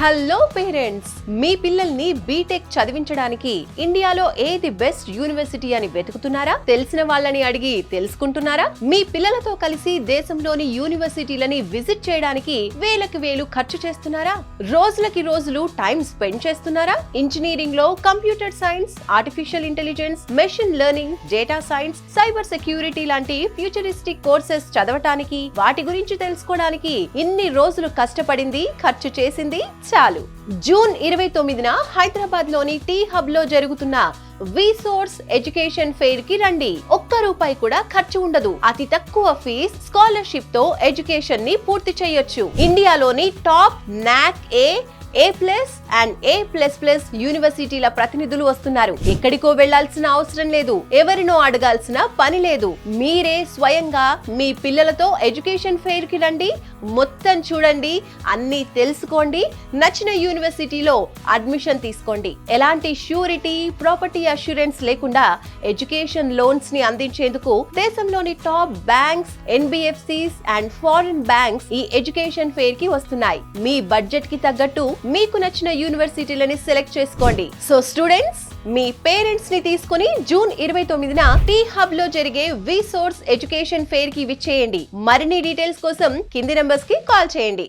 Hello parents, మీ పిల్లల్ని BTech చదివించడానికి ఇండియాలో ఏది బెస్ట్ యూనివర్సిటీ అని వెతుకుతున్నారా? తెలిసిన వాళ్ళని అడిగి తెలుసుకుంటున్నారా? మీ పిల్లలతో కలిసి దేశంలోని యూనివర్సిటీలని విజిట్ చేయడానికి వేలకు వేలు ఖర్చు చేస్తున్నారా? రోజులకి రోజులు టైం స్పెండ్ చేస్తున్నారా? ఇంజనీరింగ్ లో computer science, artificial intelligence, machine learning, data science, cyber security లాంటి ఫ్యూచరిస్టిక్ కోర్సెస్ చదవటానికి, వాటి గురించి తెలుసుకోవడానికి ఇన్ని రోజులు కష్టపడింది, ఖర్చు చేసింది చాలు. జూన్ 29న హైదరాబాద్ లోని టీ హబ్ లో జరుగుతున్న విసోర్స్ ఎడ్యుకేషన్ ఫెయిర్ కి రండి. ఒక్క రూపాయి కూడా ఖర్చు ఉండదు. అతి తక్కువ ఫీజ్, స్కాలర్షిప్ తో ఎడ్యుకేషన్ ని పూర్తి చేయొచ్చు. ఇండియాలోని టాప్ నాక్ A+ అండ్ A++ యూనివర్సిటీల ప్రతినిధులు వస్తున్నారు. ఎక్కడికో వెళ్లాల్సిన అవసరం లేదు, ఎవరినో అడగాల్సిన పని లేదు. మీరే స్వయంగా మీ పిల్లలతో ఎడ్యుకేషన్ ఫెయిర్ కి రండి, మొత్తం చూడండి, అన్ని తెలుసుకోండి, నచ్చిన యూనివర్సిటీలో అడ్మిషన్ తీసుకోండి. ఎలాంటి ష్యూరిటీ, ప్రాపర్టీ అష్యూరెన్స్ లేకుండా ఎడ్యుకేషన్ లోన్స్ ని అందించేందుకు దేశంలోని top banks, NBFCs and foreign banks ఈ ఎడ్యుకేషన్ ఫెయిర్ కి వస్తున్నాయి. మీ బడ్జెట్ కి తగ్గట్టు మీకు నచ్చిన యూనివర్సిటీలని సెలెక్ట్ చేసుకోండి. సో స్టూడెంట్స్, మీ పేరెంట్స్ ని తీసుకుని జూన్ 29న టీ హబ్ లో జరిగే విసోర్స్ ఎడ్యుకేషన్ ఫెయిర్ కి విచ్చేయండి. మరిన్ని డీటెయిల్స్ కోసం కింది నంబర్స్ కి కాల్ చేయండి.